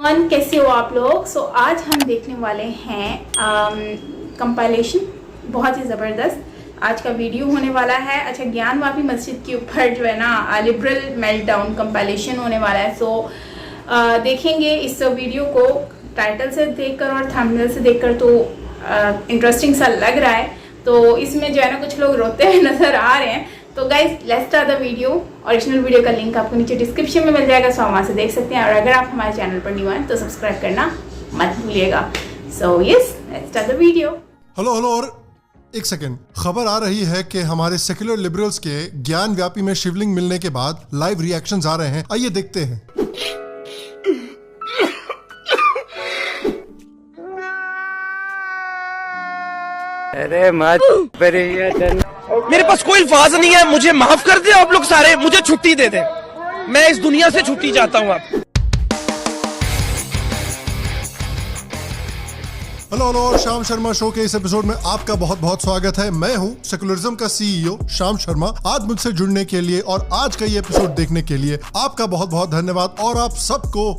कैसे हो आप लोग। आज हम देखने वाले हैं कंपाइलेशन, बहुत ही ज़बरदस्त आज का वीडियो होने वाला है। अच्छा, ज्ञानवापी मस्जिद के ऊपर जो है ना लिबरल मेल्टडाउन कंपाइलेशन होने वाला है। देखेंगे इस वीडियो को टाइटल से देखकर और थंबनेल से देखकर तो इंटरेस्टिंग सा लग रहा है। तो इसमें जो है ना कुछ लोग रोते हुए नज़र आ रहे हैं। तो guys let's start the video. Original video का लिंक आपको नीचे डिस्क्रिप्शन में मिल जाएगा, सो वहाँ से देख सकते हैं। और अगर आप हमारे चैनल पर न्यू हैं तो सब्सक्राइब करना मत भूलिएगा। So yes, let's start the video. Hello और एक सेकेंड, खबर आ रही है कि हमारे सेक्युलर लिबरल्स के ज्ञान व्यापी में शिवलिंग मिलने के बाद लाइव रिएक्शंस आ रहे हैं। आइए देखते हैं। अरे मत मेरे पास कोई अल्फाज नहीं है, मुझे माफ कर दे आप लोग सारे, मुझे छुट्टी दे दे, मैं इस दुनिया से छुट्टी चाहता हूँ। आप हेलो और शाम शर्मा शो के इस एपिसोड में आपका बहुत बहुत स्वागत है। मैं हूँ सेकुलरिज्म का सीईओ शाम शर्मा। आज मुझसे जुड़ने के लिए और आज का ये एपिसोड देखने के लिए आपका बहुत बहुत धन्यवाद। और आप सबको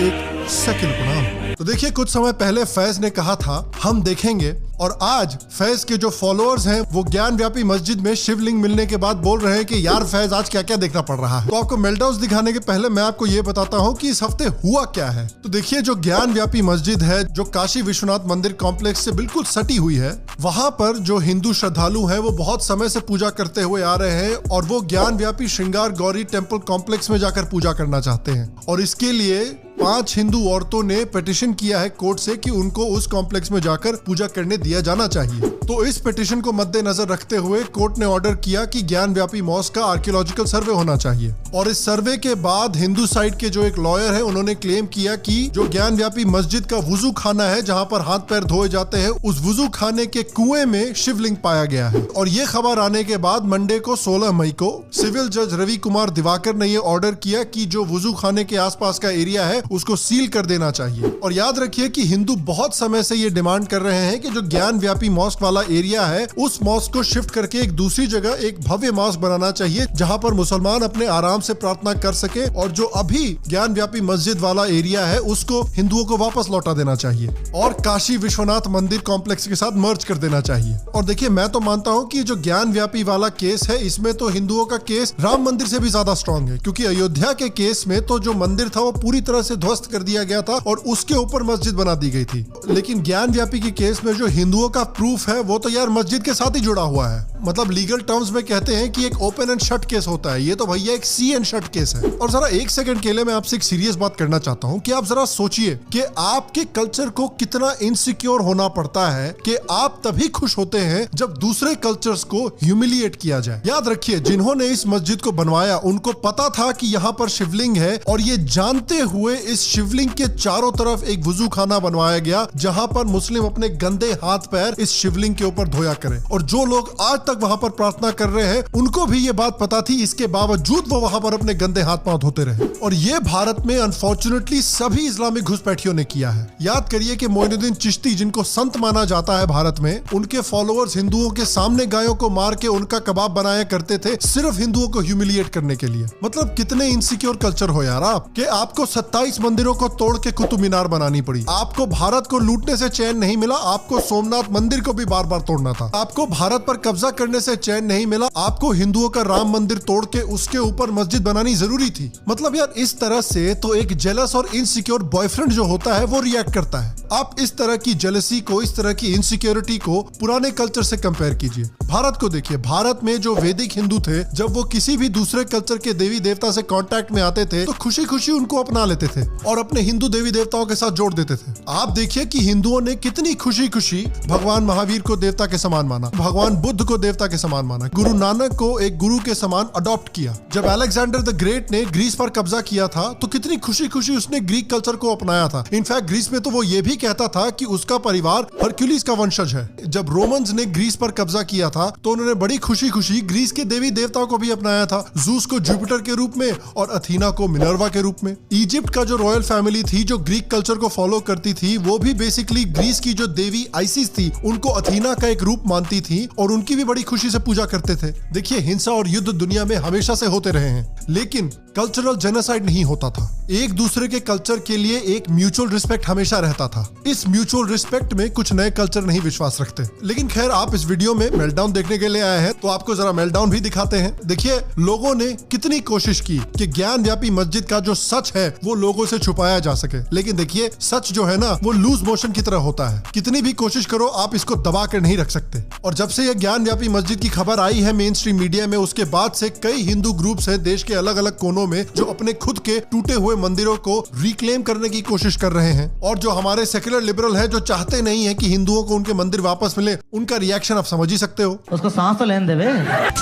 एक सेकंड प्रणाम। तो देखिए, कुछ समय पहले फैज ने कहा था हम देखेंगे, और आज फैज के जो फॉलोअर्स हैं वो ज्ञान व्यापी मस्जिद में शिवलिंग मिलने के बाद बोल रहे हैं कि यार फैज आज क्या क्या देखना पड़ रहा है। तो आपको मेल्टडाउन्स दिखाने के पहले मैं आपको ये बताता हूँ कि इस हफ्ते हुआ क्या है। तो देखिए, जो ज्ञान व्यापी मस्जिद है जो काशी विश्वनाथ मंदिर कॉम्प्लेक्स से बिल्कुल सटी हुई है, वहां पर जो हिंदू श्रद्धालु हैं वो बहुत समय से पूजा करते हुए आ रहे हैं और वो ज्ञान व्यापी श्रृंगार गौरी टेम्पल कॉम्प्लेक्स में जाकर पूजा करना चाहते हैं। और इसके लिए 5 हिंदू औरतों ने पिटीशन किया है कोर्ट से कि उनको उस कॉम्प्लेक्स में जाकर पूजा करने दिया जाना चाहिए। तो इस पिटीशन को मद्देनजर रखते हुए कोर्ट ने ऑर्डर किया कि ज्ञान व्यापी मॉस्क का आर्कियोलॉजिकल सर्वे होना चाहिए। और इस सर्वे के बाद हिंदू साइड के जो एक लॉयर है उन्होंने क्लेम किया कि जो ज्ञान व्यापी मस्जिद का वुजू खाना है जहां पर हाथ पैर धोए जाते हैं, उस वुजू खाने के कुएं में शिवलिंग पाया गया है। और ये खबर आने के बाद मंडे को 16 मई को सिविल जज रवि कुमार दिवाकर ने ये ऑर्डर किया कि जो वुजू खाने के आसपास का एरिया है उसको सील कर देना चाहिए। और याद रखिए कि हिंदू बहुत समय से ये डिमांड कर रहे हैं कि जो ज्ञान व्यापी मॉस्क वाला एरिया है उस मॉस्क को शिफ्ट करके एक दूसरी जगह एक भव्य मॉस्क बनाना चाहिए जहां पर मुसलमान अपने आराम से प्रार्थना कर सके। और जो अभी ज्ञान व्यापी मस्जिद वाला एरिया है उसको हिंदुओं को वापस लौटा देना चाहिए और काशी विश्वनाथ मंदिर कॉम्प्लेक्स के साथ मर्ज कर देना चाहिए। और देखिए, मैं तो मानता हूं कि जो ज्ञान व्यापी वाला केस है इसमें तो हिंदुओं का केस राम मंदिर से भी ज्यादा स्ट्रांग है, क्योंकि अयोध्या के केस में तो जो मंदिर था वो पूरी तरह से ध्वस्त कर दिया गया था और उसके ऊपर मस्जिद बना दी गई थी। लेकिन ज्ञान व्यापी के केस में जो हिंदुओं का प्रूफ है वो तो यार मस्जिद के साथ ही जुड़ा हुआ है। मतलब लीगल टर्म्स में कहते हैं कि एक ओपन एंड शट केस होता है, ये तो भैया एक सी एंड शट केस है। और जरा एक सेकंड के लिए मैं आपसे एक सीरियस बात करना चाहता हूँ कि आप जरा सोचिए कि आपके कल्चर को कितना इनसिक्योर होना पड़ता है कि आप तभी खुश होते हैं जब दूसरे कल्चर्स को ह्यूमिलिएट किया जाए। याद रखिए, जिन्होंने इस मस्जिद को बनवाया उनको पता था कि यहाँ पर शिवलिंग है, और ये जानते हुए इस शिवलिंग के चारों तरफ एक वुजू खाना बनवाया गया जहां पर मुस्लिम अपने गंदे हाथ पैर इस शिवलिंग के ऊपर धोया करें। और जो लोग आज तक वहां पर प्रार्थना कर रहे हैं उनको भी ये बात पता थी, इसके बावजूद वो वहां पर अपने गंदे हाथ पांव धोते रहे। और ये भारत में अनफॉर्चुनेटली सभी इस्लामिक घुसपैठियों ने किया है। याद करिए कि मोइनुद्दीन चिश्ती, जिनको संत माना जाता है भारत में, उनके फॉलोअर्स हिंदुओं के सामने गायों को मार के उनका कबाब बनाया करते थे सिर्फ हिंदुओं को ह्यूमिलिएट करने के लिए। मतलब कितने इनसिक्योर कल्चर हो यार आप, कि आपको 27 मंदिरों को तोड़ के कुतुब मीनार बनानी पड़ी। आपको भारत को लूटने से चैन नहीं मिला, आपको सोमनाथ मंदिर को भी बार बार तोड़ना था। आपको भारत पर कब्जा करने से चैन नहीं मिला, आपको हिंदुओं का राम मंदिर तोड़ के उसके ऊपर मस्जिद बनानी जरूरी थी। मतलब यार, इस तरह से तो एक जेलस और इनसिक्योर बॉयफ्रेंड जो होता है वो रिएक्ट करता है। आप इस तरह की जेलसी को, इस तरह की इनसिक्योरिटी को पुराने कल्चर से कंपेयर कीजिए। भारत को देखिए, भारत में जो वैदिक हिंदू थे, जब वो किसी भी दूसरे कल्चर के देवी देवता से कांटेक्ट में आते थे तो खुशी खुशी उनको अपना लेते थे और अपने हिंदू देवी देवताओं के साथ जोड़ देते थे। आप देखिए कि हिंदुओं ने कितनी खुशी खुशी भगवान महावीर को देवता के समान माना, भगवान बुद्ध को देवता के समान माना, गुरु नानक को एक गुरु के समान अडॉप्ट किया। जब अलेक्जेंडर द ग्रेट ने ग्रीस पर कब्जा किया था तो कितनी खुशी खुशी उसने ग्रीक कल्चर को अपनाया था। इनफैक्ट ग्रीस में तो वो ये भी कहता था कि उसका परिवार हरक्यूलिस का वंशज है। जब रोमन्स ने ग्रीस पर कब्जा किया था तो उन्होंने बड़ी खुशी खुशी ग्रीस के देवी देवताओं को भी अपनाया था, जूस को जुपिटर के रूप में और अथीना को मिनर्वा के रूप में। इजिप्ट का जो रॉयल फैमिली थी जो ग्रीक कल्चर को फॉलो करती थी, वो भी बेसिकली ग्रीस की जो देवी आइसिस थी उनको अथीना का एक रूप मानती थी और उनकी भी बड़ी खुशी से पूजा करते थे। देखिए, हिंसा और युद्ध दुनिया में हमेशा से होते रहे हैं, लेकिन कल्चरल जेनोसाइड नहीं होता था। एक दूसरे के कल्चर के लिए एक म्यूचुअल रिस्पेक्ट हमेशा रहता था। इस म्यूचुअल रिस्पेक्ट में कुछ नए कल्चर नहीं विश्वास रखते। लेकिन खैर, आप इस वीडियो में मेल्टडाउन देखने के लिए आए हैं, तो आपको जरा मेल्टडाउन भी दिखाते हैं। देखिए, लोगों ने कितनी कोशिश की कि ज्ञान व्यापी मस्जिद का जो सच है वो लोगों से छुपाया जा सके। लेकिन देखिए, सच जो है ना, वो लूज मोशन की तरह होता है। कितनी भी कोशिश करो, आप इसको दबा कर नहीं रख सकते। और जब से यह ज्ञान व्यापी मस्जिद की खबर आई है मेन स्ट्रीम मीडिया में, उसके बाद से कई हिंदू ग्रुप्स हैं देश के अलग अलग कोनों में जो अपने खुद के टूटे हुए मंदिरों को रिक्लेम करने की कोशिश कर रहे हैं। और जो हमारे सेक्युलर लिबरल है, जो चाहते नहीं है कि हिंदुओं को उनके मंदिर वापस मिले, उनका रिएक्शन आप समझ ही सकते हो। उसको सांस तो लेने देवे।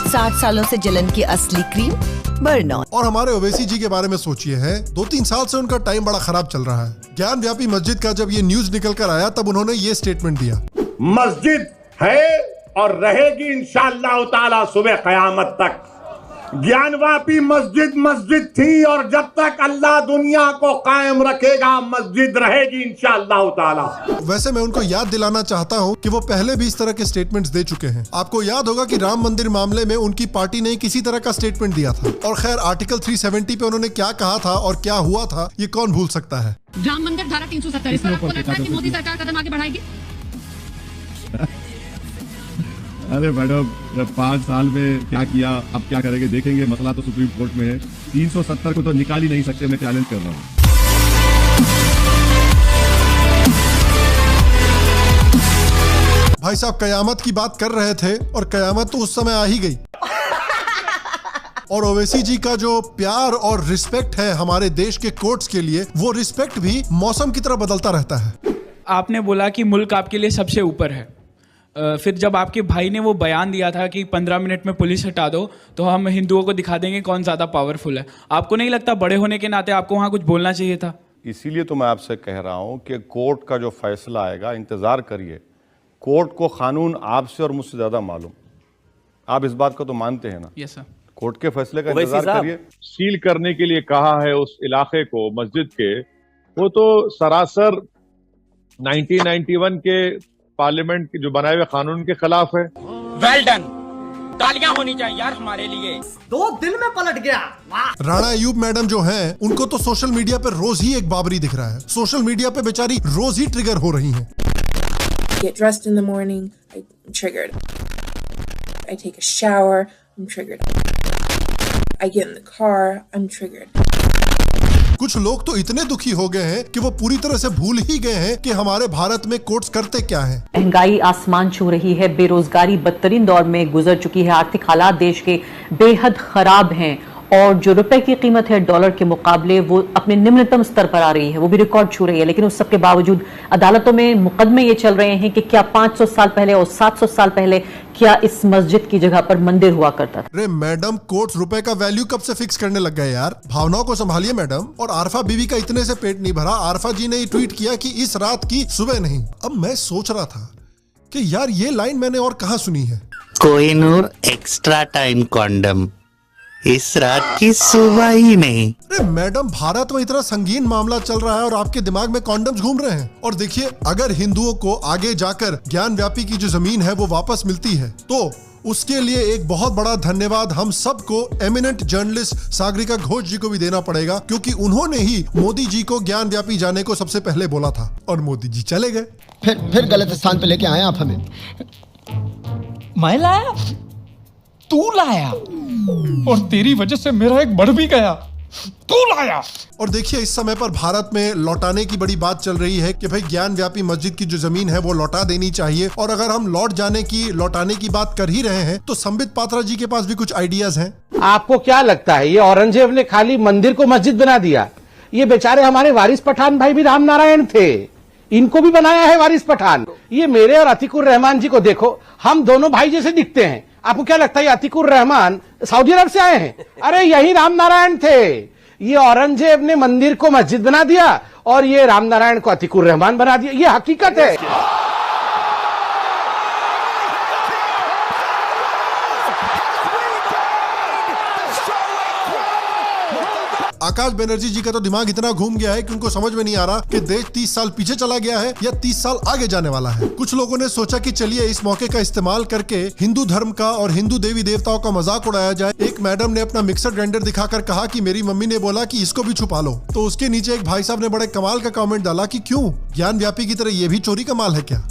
60 सालों से जलन की असली क्रीम बर्नॉन। और हमारे ओवैसी जी के बारे में सोचिए, है 2-3 साल से उनका टाइम बड़ा खराब चल रहा है। ज्ञान व्यापी मस्जिद का जब ये न्यूज निकल कर आया, तब उन्होंने ये स्टेटमेंट दिया, मस्जिद है और रहेगी इंशाअल्लाह ताला सुबह क़यामत तक। ज्ञानवापी मस्जिद मस्जिद थी और जब तक अल्लाह दुनिया को कायम रखेगा मस्जिद रहेगी इंशाअल्लाह ताला। वैसे मैं उनको याद दिलाना चाहता हूं कि वो पहले भी इस तरह के स्टेटमेंट्स दे चुके हैं। आपको याद होगा कि राम मंदिर मामले में उनकी पार्टी ने किसी तरह का स्टेटमेंट दिया था। और खैर, आर्टिकल 370 पे उन्होंने क्या कहा था और क्या हुआ था, ये कौन भूल सकता है। राम मंदिर धारा 370, इस पर आपको लगता है कि मोदी सरकार कदम आगे बढ़ाएगी? अरे मैडम, 5 साल में क्या किया, अब क्या करेंगे देखेंगे। मसला तो सुप्रीम कोर्ट में है। 370 को तो निकाल ही नहीं सकते। मैं चैलेंज कर रहा हूँ। भाई साहब, कयामत की बात कर रहे थे और कयामत तो उस समय आ ही गई। और ओवैसी जी का जो प्यार और रिस्पेक्ट है हमारे देश के कोर्ट्स के लिए, वो रिस्पेक्ट भी मौसम की तरह बदलता रहता है। आपने बोला कि मुल्क आपके लिए सबसे ऊपर है। फिर जब आपके भाई ने वो बयान दिया था कि 15 मिनट में पुलिस हटा दो, तो हम हिंदुओं को दिखा देंगे कौन ज़्यादा पावरफुल है, आपको नहीं लगता बड़े होने के नाते आपको वहाँ कुछ बोलना चाहिए था? इसीलिए तो मैं आपसे कह रहा हूँ कि कोर्ट का जो फैसला आएगा, इंतज़ार करिए। कोर्ट को कानून आपसे और मुझसे ज़्यादा मालूम। आप इस बात को तो मानते हैं ना? Yes sir. कोर्ट के फैसले का इंतजार करिए। सील करने के लिए कहा है उस इलाके को, मस्जिद के, वो तो सरासर 1991 के पार्लियामेंट के जो बनाए हुए कानून के खिलाफ है। वेल डन, तालियां होनी चाहिए यार हमारे लिए। 2 दिन में पलट गया। राणा अयूब मैडम जो हैं, उनको तो सोशल मीडिया पे रोज ही एक बाबरी दिख रहा है। सोशल मीडिया पे बेचारी रोज ही ट्रिगर हो रही हैं। Get dressed in the morning, I'm triggered. I take a shower, I'm triggered. I get in the car, I'm triggered. कुछ लोग तो इतने दुखी हो गए हैं कि वो पूरी तरह से भूल ही गए हैं कि हमारे भारत में कोर्ट्स करते क्या हैं। महंगाई आसमान छू रही है, बेरोजगारी बदतरीन दौर में गुजर चुकी है, आर्थिक हालात देश के बेहद खराब हैं और जो रुपए की कीमत है डॉलर के मुकाबले वो अपने निम्नतम स्तर पर आ रही है, वो भी रिकॉर्ड छू रही है। लेकिन उस सब के बावजूद अदालतों में मुकदमे ये चल रहे हैं कि क्या 500 साल पहले और 700 साल पहले क्या इस मस्जिद की जगह पर मंदिर हुआ करता था। अरे मैडम, कोर्ट्स रुपए का वैल्यू कब से फिक्स करने लग गए यार? भावनाओं को संभालिए मैडम। और आरफा बीवी का इतने से पेट नहीं भरा। आरफा जी ने ट्वीट किया कि इस रात की सुबह नहीं। अब मैं सोच रहा था कि यार ये लाइन मैंने और कहाँ सुनी है। कोहिनूर एक्स्ट्रा टाइम कॉन्डम, इस रात की सुबह ही नहीं। अरे मैडम, भारत में इतना संगीन मामला चल रहा है और आपके दिमाग में कॉन्डम्स घूम रहे हैं। और देखिए, अगर हिंदुओं को आगे जाकर ज्ञान व्यापी की जो जमीन है वो वापस मिलती है, तो उसके लिए एक बहुत बड़ा धन्यवाद हम सबको एमिनेंट जर्नलिस्ट सागरिका घोष जी को भी देना पड़ेगा, क्योंकि उन्होंने ही मोदी जी को ज्ञान व्यापी जाने को सबसे पहले बोला था और मोदी जी चले गए। फिर गलत स्थान पे लेके आए आप हमें। मैं लाया, तू लाया, और तेरी वजह से मेरा एक बढ़ भी गया, तू लाया। और देखिए, इस समय पर भारत में लौटाने की बड़ी बात चल रही है कि भाई ज्ञान व्यापी मस्जिद की जो जमीन है वो लौटा देनी चाहिए। और अगर हम लौटाने की बात कर ही रहे हैं, तो संबित पात्रा जी के पास भी कुछ आइडियाज हैं। आपको क्या लगता है ये औरंगजेब ने खाली मंदिर को मस्जिद बना दिया? ये बेचारे हमारे वारिस पठान भाई भी राम नारायण थे, इनको भी बनाया है वारिस पठान। ये मेरे और अतीकुर रहमान जी को देखो, हम दोनों भाई जैसे दिखते हैं। आपको क्या लगता है अतीकुर रहमान सऊदी अरब से आए हैं? अरे यही राम नारायण थे। ये औरंगजेब ने मंदिर को मस्जिद बना दिया और ये राम नारायण को अतीकुर रहमान बना दिया। ये हकीकत है। आकाश बनर्जी जी का तो दिमाग इतना घूम गया है कि उनको समझ में नहीं आ रहा कि देश 30 साल पीछे चला गया है या 30 साल आगे जाने वाला है। कुछ लोगों ने सोचा कि चलिए इस मौके का इस्तेमाल करके हिंदू धर्म का और हिंदू देवी देवताओं का मजाक उड़ाया जाए। एक मैडम ने अपना मिक्सर ग्राइंडर दिखाकर कहा कि मेरी मम्मी ने बोला कि इसको भी छुपा लो, तो उसके नीचे एक भाई साहब ने बड़े कमाल का कमेंट डाला कि क्यों, ज्ञान व्यापी की तरह ये भी चोरी का माल है क्या?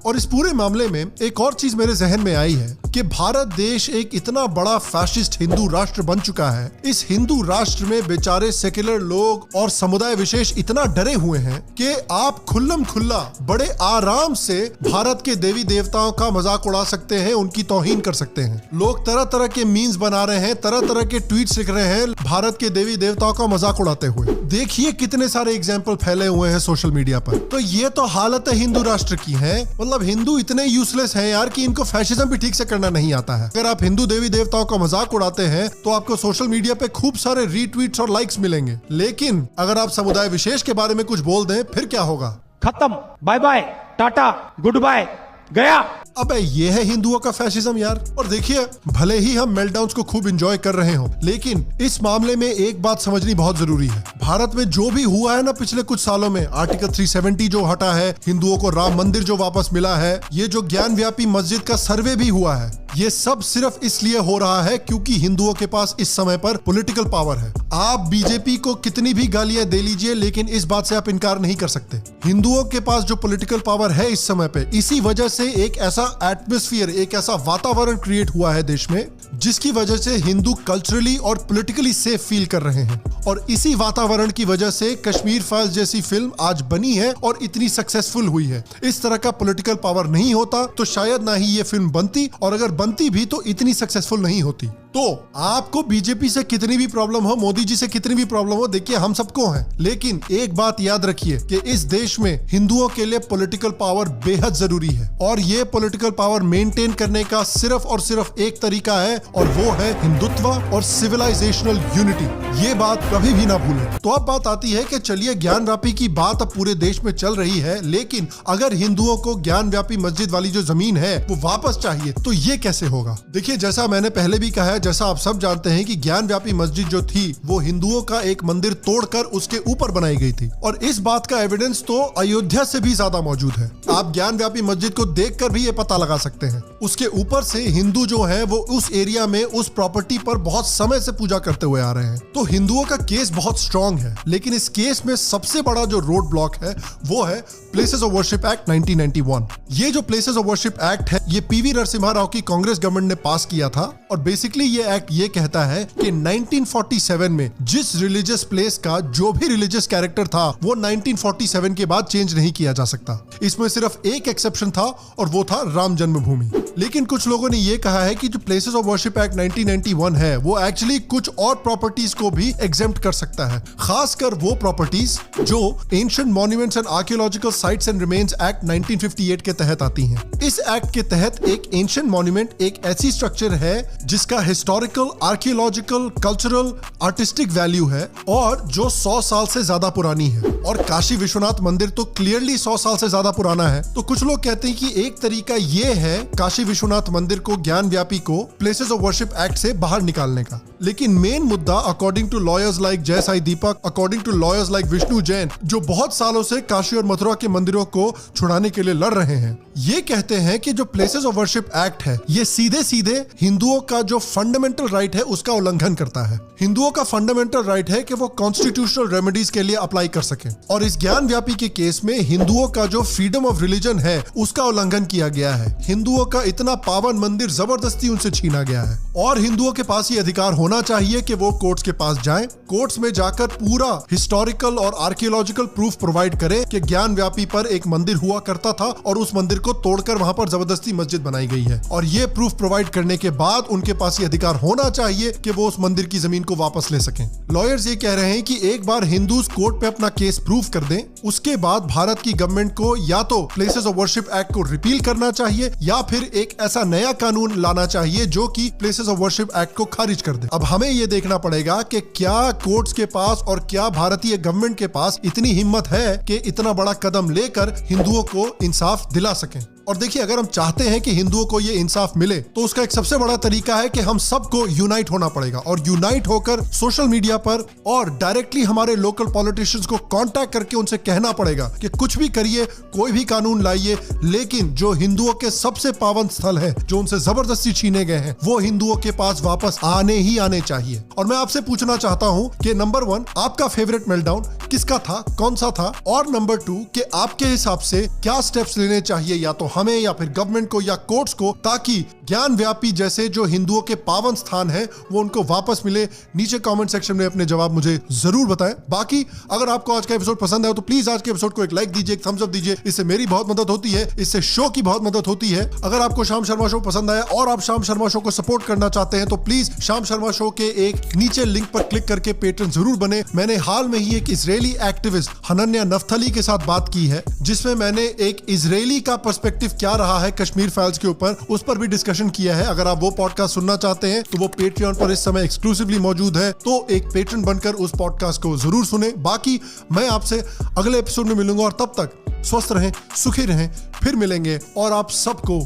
और इस पूरे मामले में एक और चीज मेरे जहन में आई है कि भारत देश एक इतना बड़ा फैशिस्ट हिंदू राष्ट्र बन चुका है। इस हिंदू राष्ट्र में बेचारे सेक्युलर लोग और समुदाय विशेष इतना डरे हुए हैं कि आप खुल्लम खुल्ला बड़े आराम से भारत के देवी देवताओं का मजाक उड़ा सकते हैं, उनकी तौहीन कर सकते हैं। लोग तरह तरह के मीम्स बना रहे हैं, तरह तरह के ट्वीट्स लिख रहे हैं भारत के देवी देवताओं का मजाक उड़ाते हुए। देखिए कितने सारे एग्जाम्पल फैले हुए हैं सोशल मीडिया पर। तो ये तो हालत हिंदू राष्ट्र की है। मतलब हिंदू इतने यूजलेस हैं यार कि इनको फैशिज्म भी ठीक से करना नहीं आता है। अगर आप हिंदू देवी देवताओं का मजाक उड़ाते हैं तो आपको सोशल मीडिया पे खूब सारे रीट्वीट्स और लाइक्स मिलेंगे, लेकिन अगर आप समुदाय विशेष के बारे में कुछ बोल दें फिर क्या होगा? खत्म, bye bye, tata, goodbye, गया। अबे ये है हिंदुओं का फैशिज्म यार। और देखिए भले ही हम मेल्टडाउन्स को खूब एंजॉय कर रहे हो, लेकिन इस मामले में एक बात समझनी बहुत जरूरी है। भारत में जो भी हुआ है ना पिछले कुछ सालों में, आर्टिकल 370 जो हटा है, हिंदुओं को राम मंदिर जो वापस मिला है, ये जो ज्ञान व्यापी मस्जिद का सर्वे भी हुआ है, ये सब सिर्फ इसलिए हो रहा है क्योंकि हिंदुओं के पास इस समय पर पॉलिटिकल पावर है। आप बीजेपी को कितनी भी गालियां दे लीजिए, लेकिन इस बात से आप इनकार नहीं कर सकते। हिंदुओं के पास जो पॉलिटिकल पावर है इस समय पे, इसी वजह से एक ऐसा एटमॉस्फेयर, एक ऐसा वातावरण क्रिएट हुआ है देश में जिसकी वजह से हिंदू कल्चरली और पॉलिटिकली सेफ फील कर रहे हैं। और इसी वातावरण की वजह से कश्मीर फाइल्स जैसी फिल्म आज बनी है और इतनी सक्सेसफुल हुई है। इस तरह का पॉलिटिकल पावर नहीं होता तो शायद ना ही ये फिल्म बनती, और अगर बनती भी तो इतनी सक्सेसफुल नहीं होती। तो आपको बीजेपी से कितनी भी प्रॉब्लम हो, मोदी जी से कितनी भी प्रॉब्लम हो, देखिए हम सबको है, लेकिन एक बात याद रखिए कि इस देश में हिंदुओं के लिए पॉलिटिकल पावर बेहद जरूरी है, और ये पॉलिटिकल पावर मेंटेन करने का सिर्फ और सिर्फ एक तरीका है, और वो है हिंदुत्व और सिविलाइजेशनल यूनिटी। ये बात कभी भी ना भूलें। तो अब बात आती है कि चलिए ज्ञान व्यापी की बात अब पूरे देश में चल रही है, लेकिन अगर हिंदुओं को ज्ञान व्यापी मस्जिद वाली जो जमीन है वो वापस चाहिए तो ये कैसे होगा? देखिए जैसा मैंने पहले भी कहा है, जैसा आप सब जानते हैं कि ज्ञान व्यापी मस्जिद जो थी वो हिंदुओं का एक मंदिर तोड़कर उसके ऊपर बनाई गई थी, और इस बात का एविडेंस तो अयोध्या से भी ज्यादा मौजूद है। आप ज्ञान व्यापी मस्जिद को देखकर भी ये पता लगा सकते हैं। उसके ऊपर से हिंदू जो है वो उस एरिया में उस प्रॉपर्टी पर बहुत समय से पूजा करते हुए आ रहे हैं। तो हिंदुओं का केस बहुत स्ट्रांग है, लेकिन इस केस में सबसे बड़ा जो रोड ब्लॉक है वो है प्लेसेस ऑफ वर्शिप एक्ट 1991। ये जो प्लेसेस ऑफ वर्शिप एक्ट है ये पीवी नरसिम्हा राव की कांग्रेस गवर्नमेंट ने पास किया था, और बेसिकली ये एक्ट ये कहता है कि 1947 में जिस रिलीजियस प्लेस का जो भी रिलीजियस कैरेक्टर था वो 1947 के बाद चेंज नहीं किया जा सकता। इसमें सिर्फ एक एक्सेप्शन था और वो था राम जन्मभूमि। लेकिन कुछ लोगों ने ये कहा है कि जो प्लेसेस ऑफ वर्शिप एक्ट 1991 है वो एक्चुअली कुछ और प्रॉपर्टीज को भी एग्जेम्प्ट कर सकता है, खासकर वो प्रॉपर्टीज जो ancient monuments and archaeological sites and remains act 1958 के तहत आती हैं। इस एक्ट के तहत एक एंशिएंट मॉन्यूमेंट एक ऐसी स्ट्रक्चर है जिसका historical, archaeological, cultural, artistic value है और जो 100 साल से ज्यादा पुरानी है। और काशी विश्वनाथ मंदिर तो क्लियरली 100 साल से ज्यादा पुराना है। तो कुछ लोग कहते हैं कि एक तरीका ये है काशी विश्वनाथ मंदिर को, ज्ञान व्यापी को प्लेसेस ऑफ वर्शिप एक्ट से बाहर निकालने का। लेकिन मेन मुद्दा according to lawyers like Jay Sai Deepak, according to lawyers like Vishnu Jain, जो बहुत सालों से काशी और मथुरा के मंदिरों को छुड़ाने के लिए लड़ रहे हैं, ये कहते हैं कि जो प्लेसेस ऑफ वर्शिप एक्ट है ये सीधे सीधे हिंदुओं का जो फंडामेंटल राइट है उसका उल्लंघन करता है। हिंदुओं का फंडामेंटल राइट है कि वो कॉन्स्टिट्यूशनल रेमेडीज के लिए अप्लाई कर सकें, और इस ज्ञान व्यापी के केस में हिंदुओं का जो फ्रीडम ऑफ रिलीजन है उसका उल्लंघन किया गया है। हिंदुओं का इतना पावन मंदिर जबरदस्ती उनसे छीना गया है, और हिंदुओं के पास ये अधिकार होना चाहिए कि वो कोर्ट्स के पास जाएं, कोर्ट्स में जाकर पूरा हिस्टोरिकल और आर्कियोलॉजिकल प्रूफ प्रोवाइड करें कि ज्ञान व्यापी पर एक मंदिर हुआ करता था और उस मंदिर को तोड़कर वहां पर जबरदस्ती मस्जिद बनाई गई है। और ये प्रूफ प्रोवाइड करने के बाद उनके पास ये अधिकार होना चाहिए कि वो उस मंदिर की जमीन को वापस ले सकें। लॉयर्स ये कह रहे हैं कि एक बार हिंदूज कोर्ट पे अपना केस प्रूफ कर दें, उसके बाद भारत की गवर्नमेंट को या तो प्लेसेस ऑफ वर्शिप एक्ट को रिपील करना चाहिए या फिर एक ऐसा नया कानून लाना चाहिए जो कि प्लेसेस ऑफ वर्शिप एक्ट को खारिज कर दे। अब हमें ये देखना पड़ेगा कि क्या कोर्ट्स के पास और क्या भारतीय गवर्नमेंट के पास इतनी हिम्मत है कि इतना बड़ा कदम लेकर हिंदुओं को इंसाफ दिला सकें। और देखिए, अगर हम चाहते हैं कि हिंदुओं को ये इंसाफ मिले तो उसका एक सबसे बड़ा तरीका है कि हम सबको यूनाइट होना पड़ेगा, और यूनाइट होकर सोशल मीडिया पर और डायरेक्टली हमारे लोकल पॉलिटिशियंस को कांटेक्ट करके उनसे कहना पड़ेगा कि कुछ भी करिए, कोई भी कानून लाइए, लेकिन जो हिंदुओं के सबसे पावन स्थल है जो उनसे जबरदस्ती छीने गए हैं वो हिंदुओं के पास वापस आने ही आने चाहिए। और मैं आपसे पूछना चाहता हूं कि नंबर 1, आपका फेवरेट मेल्टडाउन किसका था, कौन सा था, और नंबर 2 कि आपके हिसाब से क्या स्टेप्स लेने चाहिए, या तो हमें या फिर गवर्नमेंट को या कोर्ट्स को, ताकि ज्ञान व्यापी जैसे जो हिंदुओं के पावन स्थान है वो उनको वापस मिले। नीचे कमेंट सेक्शन में अपने जवाब मुझे जरूर बताएं। बाकी अगर आपको आज का एपिसोड पसंद आया तो प्लीज आज के एपिसोड को एक लाइक दीजिए, एक थम्स अप दीजिए, इससे मेरी बहुत मदद होती है, इससे शो की बहुत मदद होती है। अगर आपको शाम शर्मा शो पसंद आया और आप शाम शर्मा शो को सपोर्ट करना चाहते हैं तो प्लीज शाम शर्मा शो के एक नीचे लिंक पर क्लिक करके पेट्रन जरूर बने। मैंने हाल में ही एक इजरायली एक्टिविस्ट हनन्या नफ्थली के साथ बात की है, जिसमें मैंने एक इजरायली का पर्सपेक्टिव क्या रहा है कश्मीर फाइल्स के ऊपर, उस पर भी डिस्कशन किया है। अगर आप वो पॉडकास्ट सुनना चाहते हैं तो वो पेट्रियन पर इस समय एक्सक्लूसिवली मौजूद है, तो एक पेट्रन बनकर उस पॉडकास्ट को जरूर सुने। बाकी मैं आपसे अगले एपिसोड में मिलूंगा, और तब तक स्वस्थ रहें, सुखी रहें, फिर मिलेंगे। और आप सबको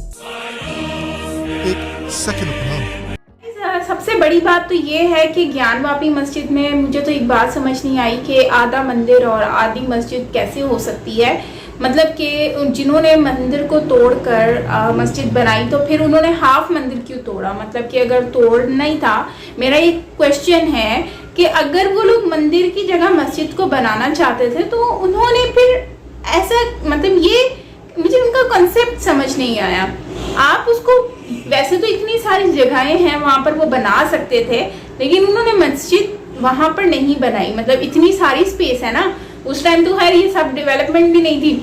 एक सेकंड प्रणाम। सबसे बड़ी बात तो ये है कि ज्ञानवापी मस्जिद में मुझे तो एक बात समझ नहीं आई कि आधा मंदिर और आधी मस्जिद कैसे हो सकती है। मतलब कि जिन्होंने मंदिर को तोड़कर मस्जिद बनाई तो फिर उन्होंने हाफ मंदिर क्यों तोड़ा? मतलब कि अगर तोड़ना ही था, मेरा एक क्वेश्चन है कि अगर वो लोग मंदिर की जगह मस्जिद को बनाना चाहते थे तो उन्होंने फिर ऐसा, मतलब ये मुझे उनका कॉन्सेप्ट समझ नहीं आया। आप उसको, वैसे तो इतनी सारी जगहें हैं वहाँ पर वो बना सकते थे, लेकिन उन्होंने मस्जिद वहाँ पर नहीं बनाई। मतलब इतनी सारी स्पेस है ना, उस टाइम तो खैर ये सब डेवलपमेंट भी नहीं थी,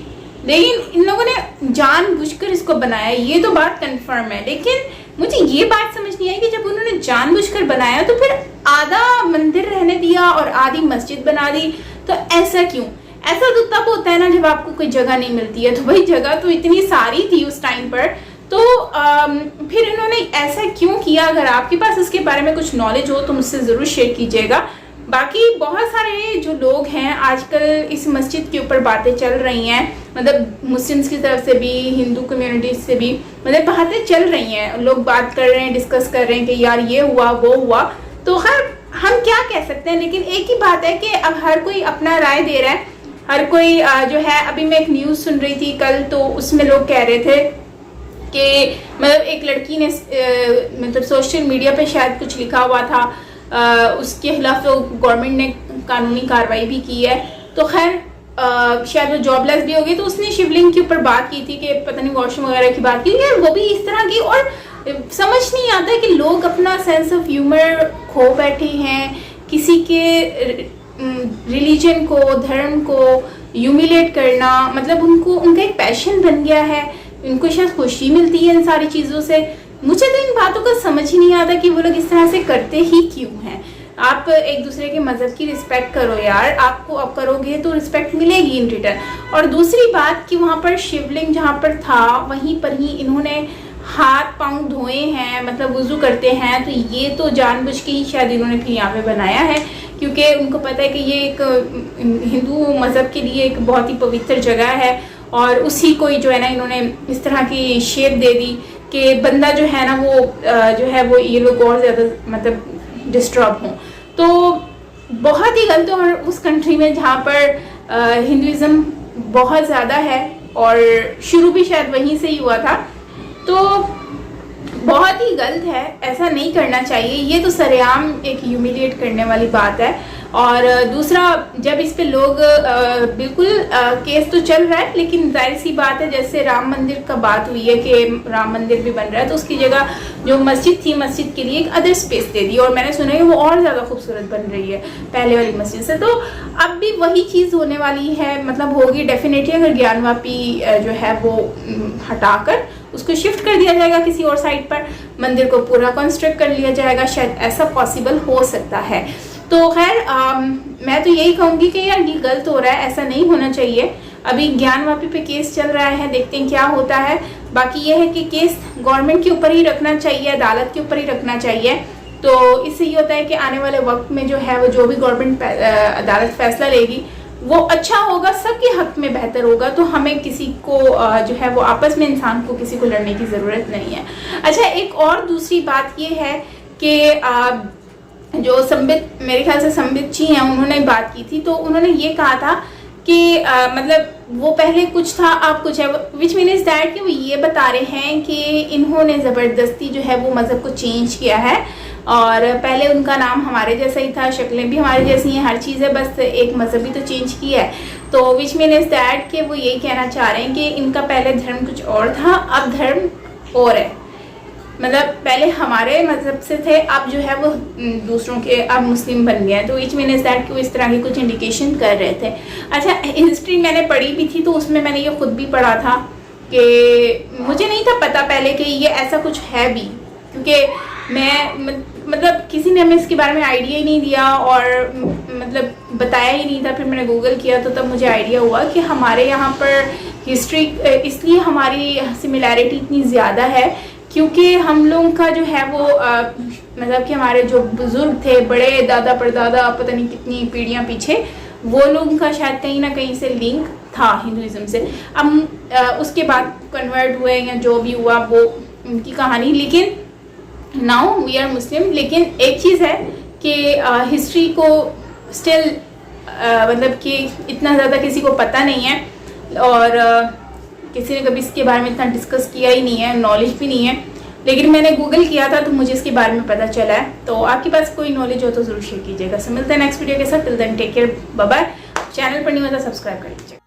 लेकिन इन लोगों ने जानबूझकर इसको बनाया, ये तो बात कंफर्म है। लेकिन मुझे ये बात समझ नहीं आई कि जब उन्होंने जानबूझकर बनाया तो फिर आधा मंदिर रहने दिया और आधी मस्जिद बना दी, तो ऐसा क्यों? ऐसा तो तब होता है ना जब आपको कोई जगह नहीं मिलती है। तो भाई जगह तो इतनी सारी थी उस टाइम पर, तो फिर इन्होंने ऐसा क्यों किया? अगर आपके पास इसके बारे में कुछ नॉलेज हो तो मुझसे ज़रूर शेयर कीजिएगा। बाकी बहुत सारे जो लोग हैं आजकल इस मस्जिद के ऊपर बातें चल रही हैं, मतलब मुस्लिम्स की तरफ से भी, हिंदू कम्युनिटी से भी, मतलब बातें चल रही हैं, लोग बात कर रहे हैं, डिस्कस कर रहे हैं कि यार ये हुआ वो हुआ। तो खैर हम क्या कह सकते हैं, लेकिन एक ही बात है कि अब हर कोई अपना राय दे रहा है, हर कोई जो है। अभी मैं एक न्यूज़ सुन रही थी कल, तो उसमें लोग कह रहे थे कि मतलब एक लड़की ने मतलब सोशल मीडिया पे शायद कुछ लिखा हुआ था, उसके खिलाफ तो गवर्नमेंट ने कानूनी कार्रवाई भी की है। तो खैर शायद वो जॉबलेस भी हो गई, तो उसने शिवलिंग के ऊपर बात की थी कि पता नहीं वॉशरूम वगैरह की बात की, यार वो भी इस तरह की। और समझ नहीं आता कि लोग अपना सेंस ऑफ ह्यूमर खो बैठे हैं, किसी के रिलीजन को, धर्म को ह्यूमिलेट करना, मतलब उनको उनका एक पैशन बन गया है, उनको शायद खुशी मिलती है इन सारी चीज़ों से। मुझे तो इन बातों का समझ ही नहीं आता कि वो लोग इस तरह से करते ही क्यों हैं। आप एक दूसरे के मज़हब की रिस्पेक्ट करो यार, आपको अब करोगे तो रिस्पेक्ट मिलेगी इन रिटर्न। और दूसरी बात कि वहाँ पर शिवलिंग जहाँ पर था वहीं पर ही इन्होंने हाथ पाँव धोए हैं, मतलब वुज़ू करते हैं, तो ये तो जानबूझ के ही शायद इन्होंने फिर यहाँ पे बनाया है, क्योंकि उनको पता है कि ये एक हिंदू मज़हब के लिए एक बहुत ही पवित्र जगह है, और उसी को ही जो है ना इन्होंने इस तरह की शेप दे दी कि बंदा जो है ना वो जो है वो ये लोग और ज़्यादा मतलब डिस्टर्ब हों। तो बहुत ही गलत। और उस कंट्री में जहाँ पर हिंदुज़म बहुत ज़्यादा है और शुरू भी शायद वहीं से ही हुआ था, तो बहुत ही गलत है, ऐसा नहीं करना चाहिए। ये तो सरेआम एक ह्यूमिलिएट करने वाली बात है। और दूसरा, जब इस पे लोग बिल्कुल केस तो चल रहा है, लेकिन जाहिर सी बात है जैसे राम मंदिर का बात हुई है कि राम मंदिर भी बन रहा है, तो उसकी जगह जो मस्जिद थी, मस्जिद के लिए एक अदर स्पेस दे दी, और मैंने सुना है वो और ज़्यादा खूबसूरत बन रही है पहले वाली मस्जिद से। तो अब भी वही चीज़ होने वाली है, मतलब होगी डेफिनेटली, अगर ज्ञानवापी जो है वो हटाकर उसको शिफ्ट कर दिया जाएगा किसी और साइड पर, मंदिर को पूरा कंस्ट्रक्ट कर लिया जाएगा, शायद ऐसा पॉसिबल हो सकता है। तो खैर मैं तो यही कहूँगी कि यार ये गलत हो रहा है, ऐसा नहीं होना चाहिए। अभी ज्ञानवापी पे केस चल रहा है, देखते हैं क्या होता है। बाकी ये है कि केस गवर्नमेंट के ऊपर ही रखना चाहिए, अदालत के ऊपर ही रखना चाहिए। तो इससे ये होता है कि आने वाले वक्त में जो है वो जो भी गवर्नमेंट अदालत फैसला लेगी वो अच्छा होगा, सबके हक में बेहतर होगा। तो हमें किसी को जो है वो आपस में इंसान को किसी को लड़ने की ज़रूरत नहीं है। अच्छा, एक और दूसरी बात ये है कि जो संबित, मेरे ख्याल से संबित जी हैं, उन्होंने बात की थी। तो उन्होंने ये कहा था कि मतलब वो पहले कुछ था अब कुछ है, विच मीन इज दैट कि वो ये बता रहे हैं कि इन्होंने ज़बरदस्ती जो है वो मज़हब को चेंज किया है। और पहले उनका नाम हमारे जैसा ही था, शक्लें भी हमारे जैसी हैं, हर चीज़ है, बस एक मज़हब ही तो चेंज किया है। तो विच मीन इज दैट कि वो यही कहना चाह रहे हैं कि इनका पहले धर्म कुछ और था, अब धर्म और है। मतलब पहले हमारे मज़हब से थे, अब जो है वो दूसरों के, अब मुस्लिम बन गया है। तो विच मीन इज दैट कि वो इस तरह की कुछ इंडिकेशन कर रहे थे। अच्छा, हिस्ट्री मैंने पढ़ी भी थी, तो उसमें मैंने ये खुद भी पढ़ा था कि मुझे नहीं था पता पहले कि ये ऐसा कुछ है भी, क्योंकि मैं मतलब किसी ने हमें इसके बारे में आइडिया ही नहीं दिया और मतलब बताया ही नहीं था। फिर मैंने गूगल किया तो तब मुझे आइडिया हुआ कि हमारे यहाँ पर हिस्ट्री, इसलिए हमारी सिमिलैरिटी इतनी ज़्यादा है क्योंकि हम लोगों का जो है वो मतलब कि हमारे जो बुज़ुर्ग थे, बड़े दादा परदादा, पता नहीं कितनी पीढ़ियाँ पीछे, वो लोगों का शायद कहीं ना कहीं से लिंक था हिंदुज़म से। अब उसके बाद कन्वर्ट हुए या जो भी हुआ वो उनकी कहानी, लेकिन नाउ वी आर मुस्लिम। लेकिन एक चीज़ है कि हिस्ट्री को स्टिल मतलब कि इतना ज़्यादा किसी को पता नहीं है और किसी ने कभी इसके बारे में इतना डिस्कस किया ही नहीं है, नॉलेज भी नहीं है। लेकिन मैंने गूगल किया था तो मुझे इसके बारे में पता चला है। तो आपके पास कोई नॉलेज हो तो ज़रूर शेयर कीजिएगा। सो मिलते हैं नेक्स्ट वीडियो के साथ। Till then take care, bye bye. Channel पर नहीं होता सब्सक्राइब कर लीजिएगा।